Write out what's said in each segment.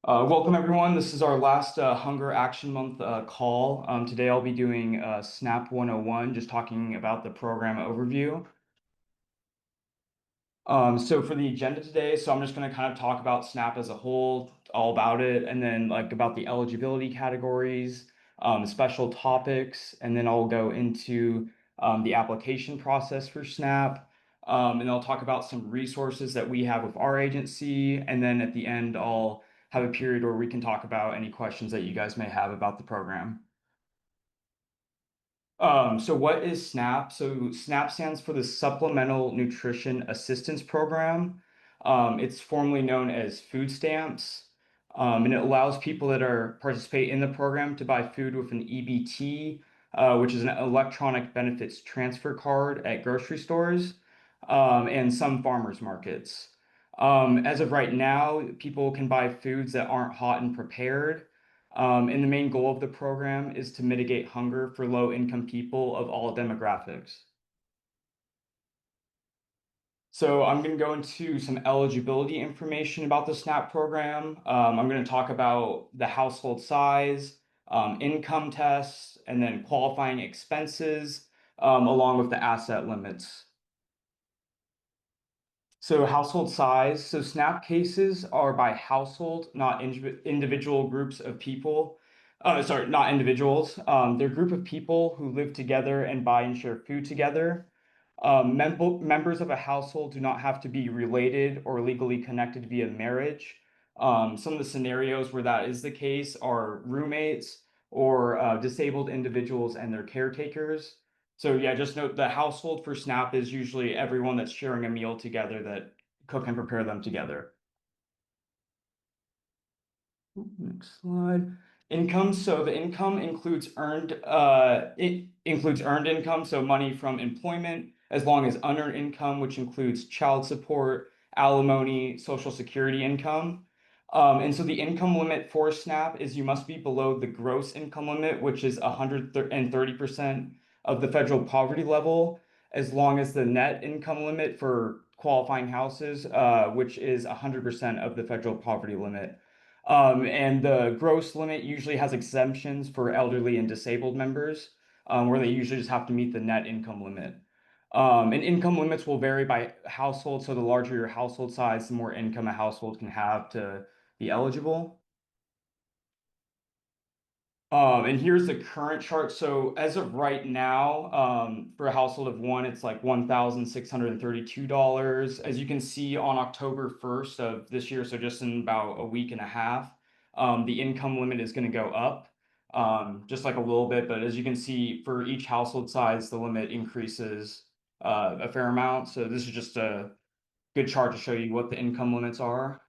Welcome everyone. This is our last Hunger Action Month call. Today I'll be doing SNAP 101, just talking about the program overview. So for the agenda today, so I'm just going to kind of talk about SNAP as a whole, all about it, and then like about the eligibility categories, special topics, and then I'll go into the application process for SNAP. And I'll talk about some resources that we have with our agency, and then at the end I'll have a period where we can talk about any questions that you guys may have about the program. So what is SNAP? So SNAP stands for the Supplemental Nutrition Assistance Program. It's formally known as food stamps. And it allows people that are participate in the program to buy food with an EBT, which is an electronic benefits transfer card at grocery stores, and some farmers markets. As of right now, people can buy foods that aren't hot and prepared. And the main goal of the program is to mitigate hunger for low-income people of all demographics. So I'm going to go into some eligibility information about the SNAP program. I'm going to talk about the household size, income tests, and then qualifying expenses, along with the asset limits. So household size. So SNAP cases are by household, not individual groups of people. Sorry, not individuals. They're a group of people who live together and buy and share food together. Members of a household do not have to be related or legally connected via marriage. Some of the scenarios where that is the case are roommates or disabled individuals and their caretakers. So yeah, just note the household for SNAP is usually everyone that's sharing a meal together that cook and prepare them together. Next slide. Income. So the income includes it includes earned income, so money from employment, as long as unearned income, which includes child support, alimony, social security income. And so the income limit for SNAP is you must be below the gross income limit, which is 130% of the federal poverty level, as long as the net income limit for qualifying houses, which is 100% of the federal poverty limit. And the gross limit usually has exemptions for elderly and disabled members, where they usually just have to meet the net income limit. And income limits will vary by household, so the larger your household size, the more income a household can have to be eligible. And here's the current chart. So as of right now, for a household of one, it's like $1,632. As you can see on October 1st of this year, so just in about a week and a half, the income limit is going to go up, just like a little bit. But as you can see, for each household size, the limit increases a fair amount. So this is just a good chart to show you what the income limits are.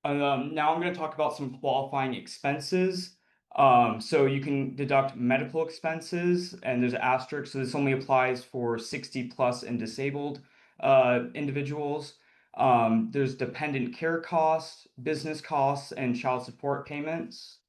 Now I'm going to talk about some qualifying expenses. So you can deduct medical expenses, and there's an asterisk. So this only applies for 60 plus and disabled individuals. There's dependent care costs, business costs, and child support payments.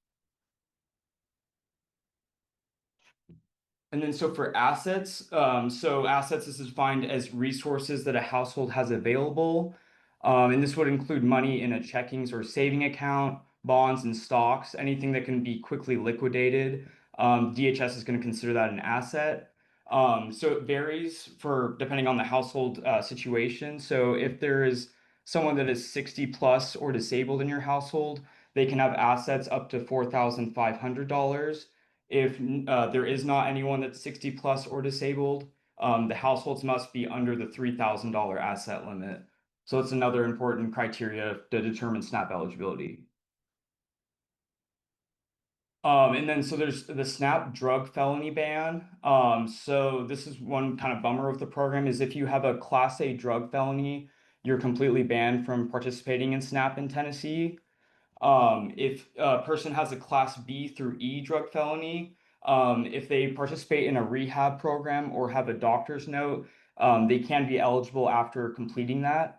And then so for assets, so assets is defined as resources that a household has available. And this would include money in a checkings or saving account, bonds and stocks, anything that can be quickly liquidated. DHS is going to consider that an asset. So it varies for depending on the household situation. So if there is someone that is 60 plus or disabled in your household, they can have assets up to $4,500. If there is not anyone that's 60 plus or disabled, the households must be under the $3,000 asset limit. So that's another important criteria to determine SNAP eligibility. And then so there's the SNAP drug felony ban. So this is one kind of bummer of the program is if you have a Class A drug felony, you're completely banned from participating in SNAP in Tennessee. If a person has a Class B through E drug felony, if they participate in a rehab program or have a doctor's note, they can be eligible after completing that.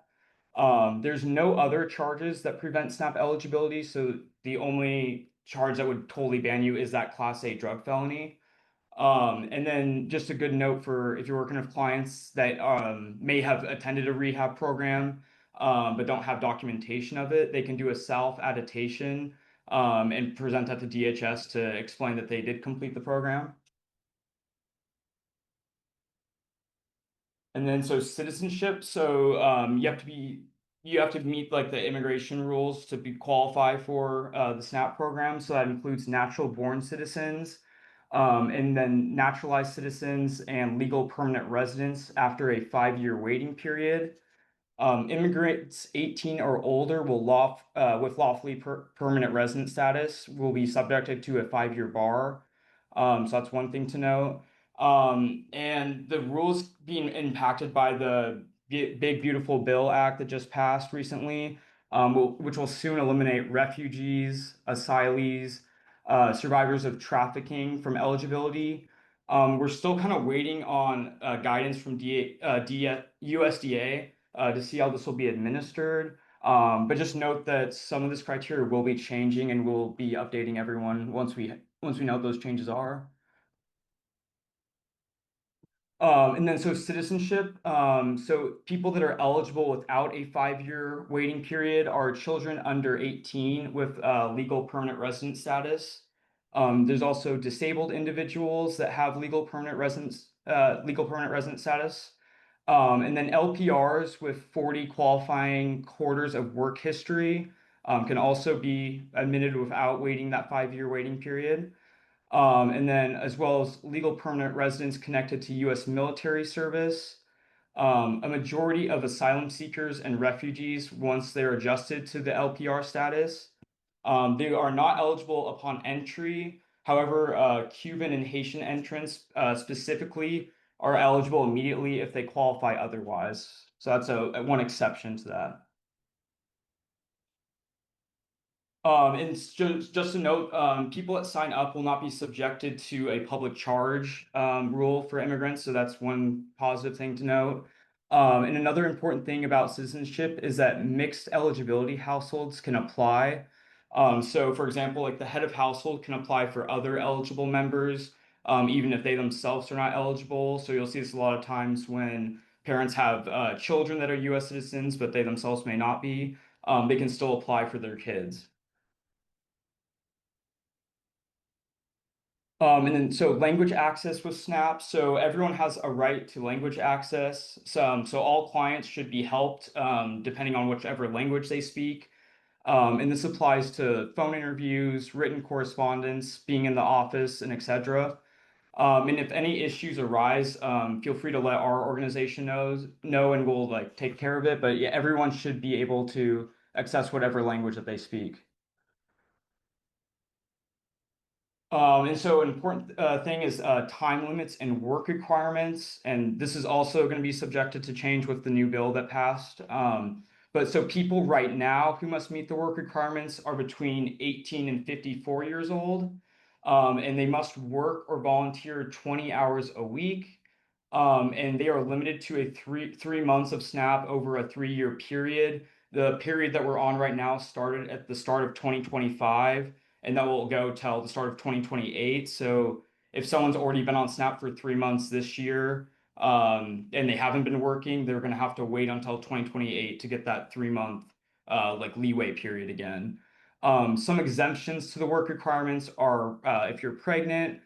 There's no other charges that prevent SNAP eligibility, so the only charge that would totally ban you is that Class A drug felony. And then just a good note for if you're working with clients that may have attended a rehab program, but don't have documentation of it, they can do a self-attestation and present at the DHS to explain that they did complete the program. And then so citizenship, so you have to meet like the immigration rules to be qualify for the SNAP program. So that includes natural born citizens, and then naturalized citizens and legal permanent residents after a 5-year waiting period. Immigrants 18 or older with lawfully permanent resident status will be subjected to a 5-year bar. So that's one thing to note. And the rules being impacted by the Big Beautiful Bill Act that just passed recently, which will soon eliminate refugees, asylees, survivors of trafficking from eligibility. We're still kind of waiting on guidance from USDA to see how this will be administered. But just note that some of this criteria will be changing, and we'll be updating everyone once we know what those changes are. And then so citizenship. So people that are eligible without a 5-year waiting period are children under 18 with legal permanent resident status. There's also disabled individuals that have legal permanent resident status. And then LPRs with 40 qualifying quarters of work history can also be admitted without waiting that 5-year waiting period. And then as well as legal permanent residents connected to U.S. military service. A majority of asylum seekers and refugees, once they're adjusted to the LPR status, they are not eligible upon entry. However, Cuban and Haitian entrants specifically are eligible immediately if they qualify otherwise. So that's one exception to that. And just to note, people that sign up will not be subjected to a public charge rule for immigrants. So that's one positive thing to note. And another important thing about citizenship is that mixed eligibility households can apply. So, for example, like the head of household can apply for other eligible members, even if they themselves are not eligible. So you'll see this a lot of times when parents have children that are U.S. citizens, but they themselves may not be. They can still apply for their kids. And then so language access with Snap. So everyone has a right to language access. So all clients should be helped depending on whichever language they speak. And this applies to phone interviews, written correspondence, being in the office, and etc. And if any issues arise, feel free to let our organization know, and we'll like take care of it. But yeah, everyone should be able to access whatever language that they speak. And so an important thing is time limits and work requirements. And this is also going to be subjected to change with the new bill that passed. But so people right now who must meet the work requirements are between 18 and 54 years old. And they must work or volunteer 20 hours a week. And they are limited to a three months of SNAP over a 3-year period. The period that we're on right now started at the start of 2025, and that will go till the start of 2028. So if someone's already been on SNAP for 3 months this year, and they haven't been working, they're going to have to wait until 2028 to get that 3-month like leeway period again. Some exemptions to the work requirements are if you're pregnant,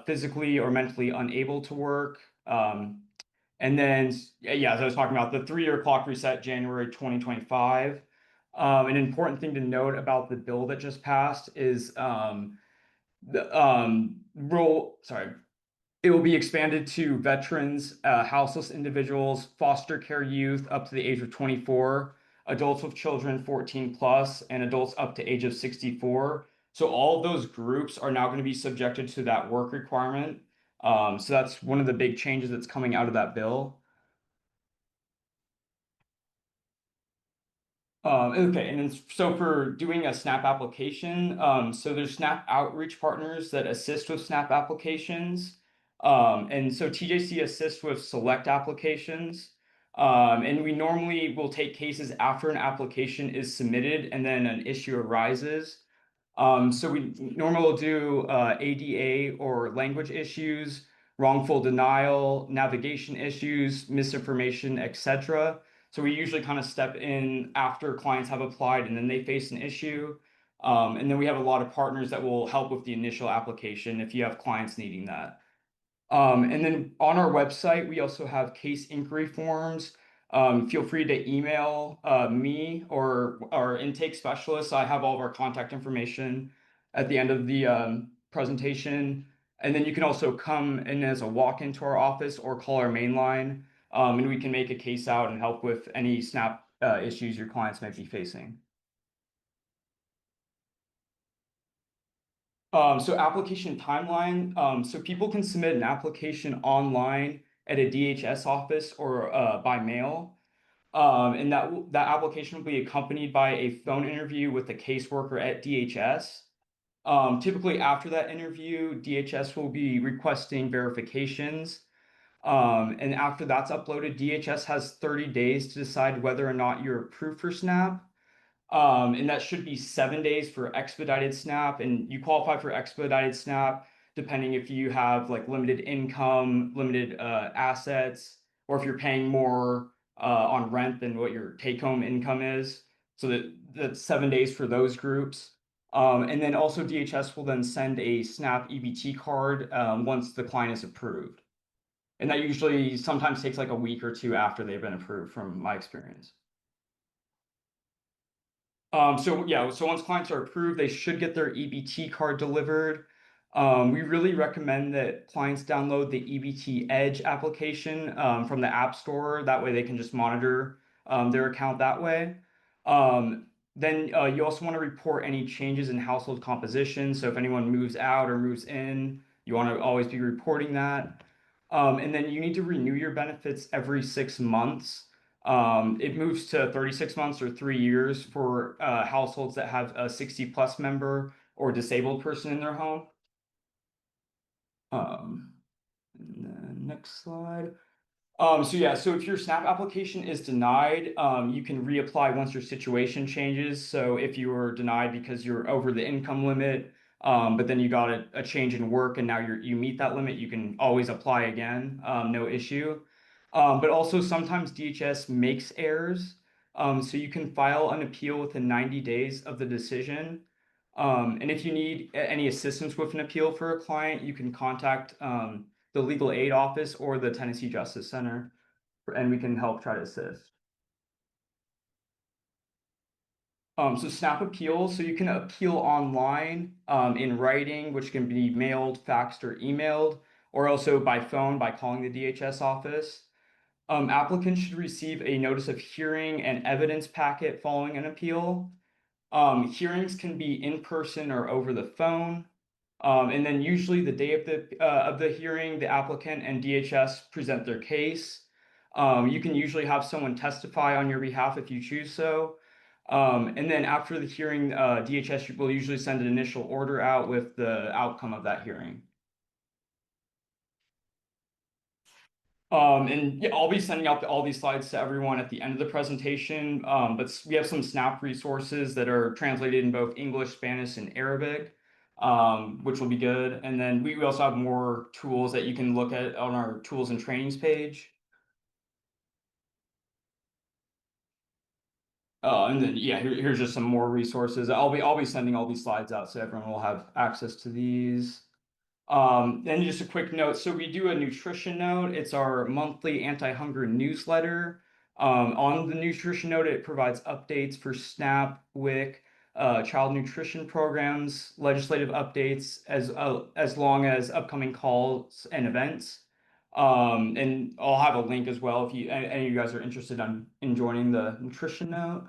physically or mentally unable to work. And then, yeah, as I was talking about, the 3-year clock reset January 2025. An important thing to note about the bill that just passed is the rule, sorry, it will be expanded to veterans, houseless individuals, foster care youth up to the age of 24, adults with children 14 plus, and adults up to age of 64. So all of those groups are now going to be subjected to that work requirement. So that's one of the big changes that's coming out of that bill. Okay, and then so for doing a SNAP application, so there's SNAP outreach partners that assist with SNAP applications. And so TJC assists with select applications. And we normally will take cases after an application is submitted and then an issue arises. So we normally will do ADA or language issues, wrongful denial, navigation issues, misinformation, etc. So we usually kind of step in after clients have applied and then they face an issue. And then we have a lot of partners that will help with the initial application if you have clients needing that. And then on our website, we also have case inquiry forms. Feel free to email me or our intake specialist. I have all of our contact information at the end of the presentation. And then you can also come in as a walk-in to our office or call our main line, and we can make a case out and help with any SNAP issues your clients might be facing. So application timeline. So people can submit an application online at a DHS office or by mail. And that application will be accompanied by a phone interview with a caseworker at DHS. Typically after that interview, DHS will be requesting verifications. And after that's uploaded, DHS has 30 days to decide whether or not you're approved for SNAP. And that should be 7 days for expedited SNAP, and you qualify for expedited SNAP depending if you have like limited income, limited assets, or if you're paying more on rent than what your take-home income is. So that's 7 days for those groups. And then also DHS will then send a SNAP EBT card once the client is approved. And that usually sometimes takes like a week or two after they've been approved from my experience. So yeah, so once clients are approved, they should get their EBT card delivered. We really recommend that clients download the EBT Edge application from the App Store. That way they can just monitor their account that way. Then you also want to report any changes in household composition. So if anyone moves out or moves in, you want to always be reporting that. And then you need to renew your benefits every 6 months. It moves to 36 months or 3 years for households that have a 60 plus member or disabled person in their home. Um, and then next slide. So yeah, so if your SNAP application is denied, you can reapply once your situation changes. So if you were denied because you're over the income limit, but then you got a change in work and now you meet that limit, you can always apply again, no issue. But also sometimes DHS makes errors. So you can file an appeal within 90 days of the decision. And if you need any assistance with an appeal for a client, you can contact the legal aid office or the Tennessee Justice Center, and we can help try to assist. So SNAP appeals, so you can appeal online in writing, which can be mailed, faxed, or emailed, or also by phone by calling the DHS office. Applicants should receive a notice of hearing and evidence packet following an appeal. Hearings can be in person or over the phone. And then usually the day of the hearing, the applicant and DHS present their case. You can usually have someone testify on your behalf if you choose so. And then after the hearing, DHS will usually send an initial order out with the outcome of that hearing. And yeah, I'll be sending out all these slides to everyone at the end of the presentation. But we have some SNAP resources that are translated in both English, Spanish, and Arabic, which will be good. And then we also have more tools that you can look at on our tools and trainings page. And then yeah, here's just some more resources. I'll be sending all these slides out so everyone will have access to these. And just a quick note. So we do a nutrition note. It's our monthly anti-hunger newsletter. On the nutrition note, it provides updates for SNAP, WIC, child nutrition programs, legislative updates, as long as upcoming calls and events. And I'll have a link as well if any of you guys are interested in joining the nutrition note.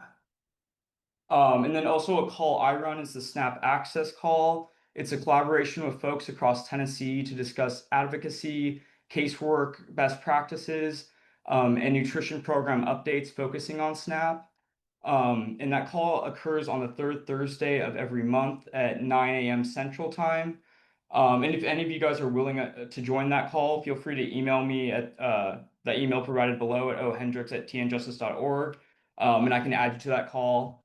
And then also a call I run is the SNAP Access Call. It's a collaboration with folks across Tennessee to discuss advocacy, casework, best practices, and nutrition program updates focusing on SNAP. And that call occurs on the third Thursday of every month at 9 a.m. Central Time. And if any of you guys are willing to join that call, feel free to email me at the email provided below at ohendricks@tnjustice.org. And I can add you to that call.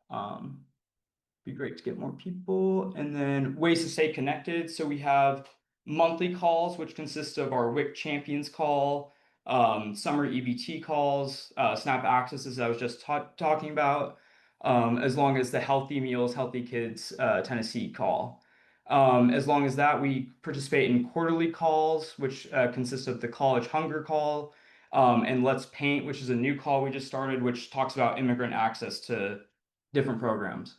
Be great to get more people. And then ways to stay connected. So we have monthly calls, which consist of our WIC Champions call, summer EBT calls, SNAP accesses I was just talking about, as long as the Healthy Meals, Healthy Kids Tennessee call. As long as that, we participate in quarterly calls, which consists of the college hunger call, and Let's Paint, which is a new call we just started, which talks about immigrant access to different programs.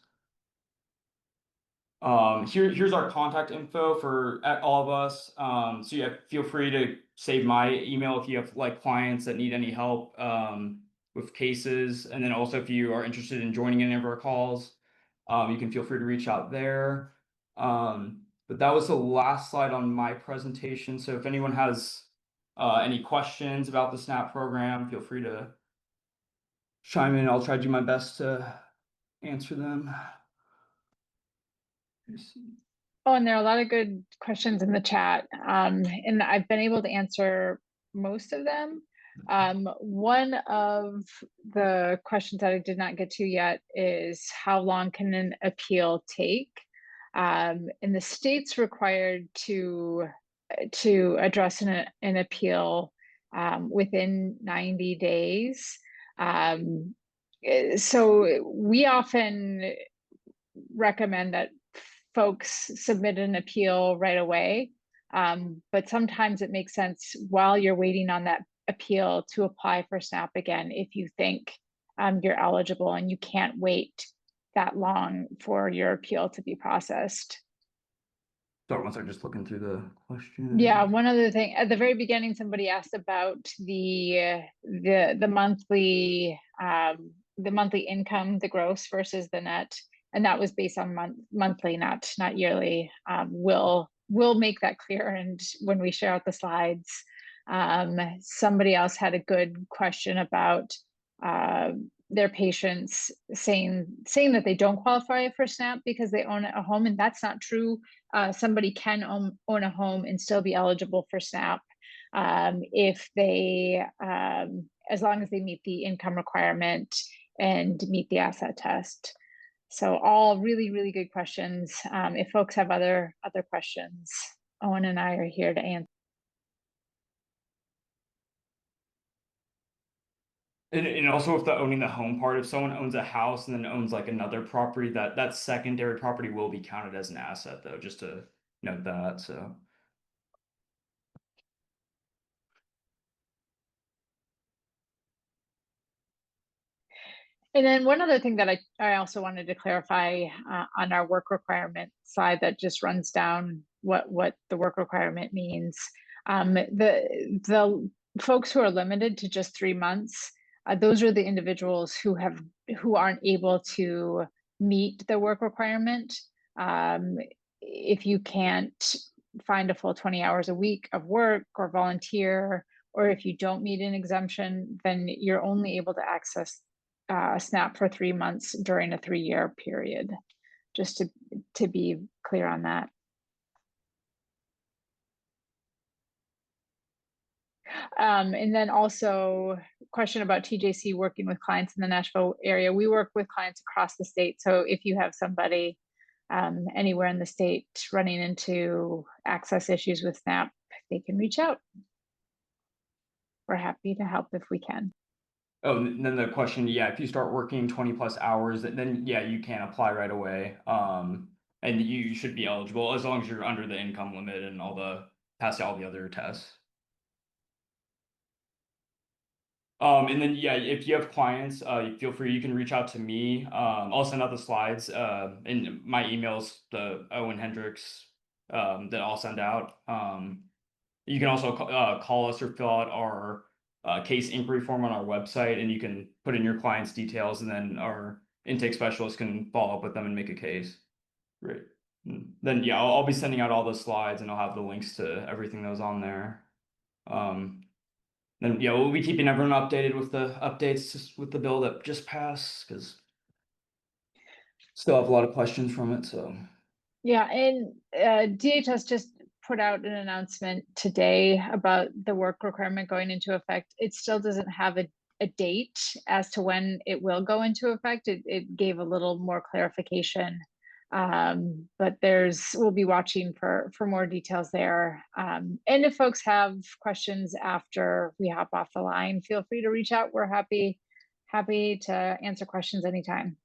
Here's our contact info for all of us. So yeah, feel free to save my email if you have like clients that need any help with cases. And then also if you are interested in joining any of our calls, you can feel free to reach out there. But that was the last slide on my presentation. So if anyone has any questions about the SNAP program, feel free to chime in. I'll try to do my best to answer them. Oh, and there are a lot of good questions in the chat. And I've been able to answer most of them. One of the questions that I did not get to yet is how long can an appeal take? And the state's required to address an appeal within 90 days. So we often recommend that folks submit an appeal right away. But sometimes it makes sense while you're waiting on that appeal to apply for SNAP again if you think you're eligible and you can't wait that long for your appeal to be processed. Sorry, once I'm just looking through the question. Yeah, one other thing at the very beginning, somebody asked about the monthly income, the gross versus the net, and that was based on monthly, not yearly. We'll make that clear, and when we share out the slides, somebody else had a good question about their patients saying that they don't qualify for SNAP because they own a home, and that's not true. Somebody can own a home and still be eligible for SNAP if they, as long as they meet the income requirement and meet the asset test. So all really, really good questions. If folks have other questions, Owen and I are here to answer. And also with the owning the home part, if someone owns a house and then owns like another property, that secondary property will be counted as an asset though, just to note that. So and then one other thing that I also wanted to clarify on our work requirement slide that just runs down what the work requirement means. The folks who are limited to just 3 months, those are the individuals who aren't able to meet the work requirement. If you can't find a full 20 hours a week of work or volunteer, or if you don't meet an exemption, then you're only able to access SNAP for 3 months during a 3-year period, just to be clear on that. And then also question about TJC working with clients in the Nashville area. We work with clients across the state. So if you have somebody anywhere in the state running into access issues with SNAP, they can reach out. We're happy to help if we can. oh, and then the question, yeah, if you start working 20 plus hours, then yeah, you can apply right away. And you should be eligible as long as you're under the income limit and pass all the other tests. And then yeah, if you have clients, feel free, you can reach out to me. I'll send out the slides, and my email's the Owen Hendricks that I'll send out. You can also call us or fill out our case inquiry form on our website, and you can put in your client's details, and then our intake specialist can follow up with them and make a case. Great. Then yeah, I'll be sending out all the slides, and I'll have the links to everything that was on there. Then yeah, we'll be keeping everyone updated with the updates just with the bill that just passed because still have a lot of questions from it. So yeah, and DHS just put out an announcement today about the work requirement going into effect. It still doesn't have a date as to when it will go into effect. It gave a little more clarification But we'll be watching for more details there. And if folks have questions after we hop off the line, feel free to reach out. We're happy to answer questions anytime.